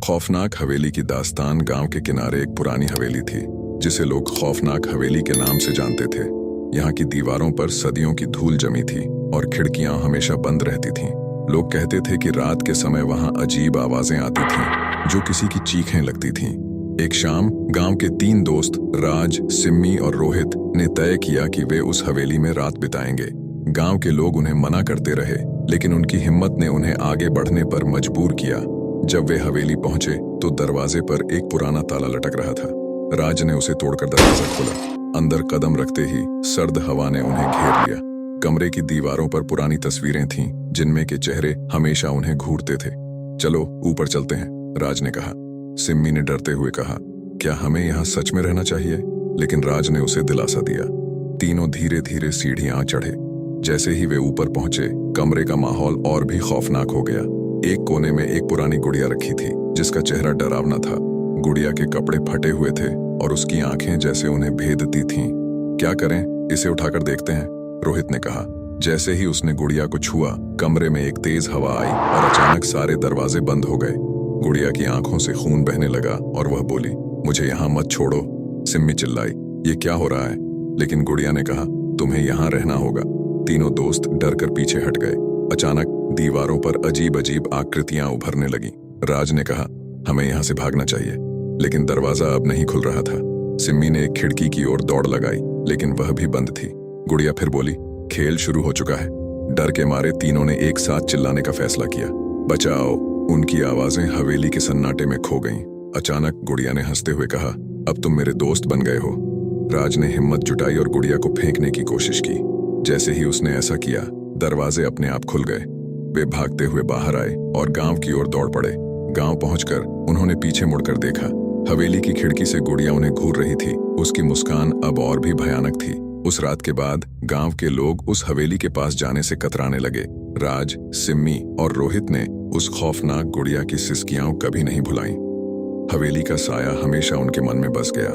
खौफनाक हवेली की दास्तान गांव के किनारे एक पुरानी हवेली थी जिसे लोग खौफनाक हवेली के नाम से जानते थे। यहाँ की दीवारों पर सदियों की धूल जमी थी और खिड़कियां हमेशा बंद रहती थीं। लोग कहते थे कि रात के समय वहां अजीब आवाजें आती थीं जो किसी की चीखें लगती थीं। एक शाम गांव के 3 दोस्त राज, सिम्मी और रोहित ने तय किया कि वे उस हवेली में रात बिताएंगे। गांव के लोग उन्हें मना करते रहे, लेकिन उनकी हिम्मत ने उन्हें आगे बढ़ने पर मजबूर किया। जब वे हवेली पहुंचे तो दरवाजे पर एक पुराना ताला लटक रहा था। राज ने उसे तोड़कर दरवाजा खोला। अंदर कदम रखते ही सर्द हवा ने उन्हें घेर लिया। कमरे की दीवारों पर पुरानी तस्वीरें थीं जिनमें के चेहरे हमेशा उन्हें घूरते थे। चलो ऊपर चलते हैं, राज ने कहा। सिम्मी ने डरते हुए कहा, क्या हमें यहाँ सच में रहना चाहिए? लेकिन राज ने उसे दिलासा दिया। तीनों धीरे धीरे सीढ़ियां चढ़े। जैसे ही वे ऊपर पहुंचे, कमरे का माहौल और भी खौफनाक हो गया। एक कोने में एक पुरानी गुड़िया रखी थी जिसका चेहरा डरावना था। गुड़िया के कपड़े फटे हुए थे और उसकी आंखें जैसे उन्हें भेदती थीं। क्या करें, इसे उठाकर देखते हैं, रोहित ने कहा। जैसे ही उसने गुड़िया को छुआ, कमरे में एक तेज हवा आई और अचानक सारे दरवाजे बंद हो गए। गुड़िया की आंखों से खून बहने लगा और वह बोली, मुझे यहाँ मत छोड़ो। सिम्मी चिल्लाई, ये क्या हो रहा है? लेकिन गुड़िया ने कहा, तुम्हें यहाँ रहना होगा। तीनों दोस्त डर कर पीछे हट गए। अचानक दीवारों पर अजीब अजीब आकृतियां उभरने लगीं। राज ने कहा, हमें यहाँ से भागना चाहिए, लेकिन दरवाजा अब नहीं खुल रहा था। सिम्मी ने एक खिड़की की ओर दौड़ लगाई, लेकिन वह भी बंद थी। गुड़िया फिर बोली, खेल शुरू हो चुका है। डर के मारे तीनों ने एक साथ चिल्लाने का फैसला किया, बचाओ। उनकी आवाजें हवेली के सन्नाटे में खो गईं। अचानक गुड़िया ने हंसते हुए कहा, अब तुम मेरे दोस्त बन गए हो। राज ने हिम्मत जुटाई और गुड़िया को फेंकने की कोशिश की। जैसे ही उसने ऐसा किया, दरवाजे अपने आप खुल गए। वे भागते हुए बाहर आए और गांव की ओर दौड़ पड़े। गांव पहुंचकर उन्होंने पीछे मुड़कर देखा। हवेली की खिड़की से गुड़िया उन्हें घूर रही थी। उसकी मुस्कान अब और भी भयानक थी। उस रात के बाद गांव के लोग उस हवेली के पास जाने से कतराने लगे। राज, सिम्मी और रोहित ने उस खौफनाक गुड़िया की सिसकियां कभी नहीं भुलाईं। हवेली का साया हमेशा उनके मन में बस गया।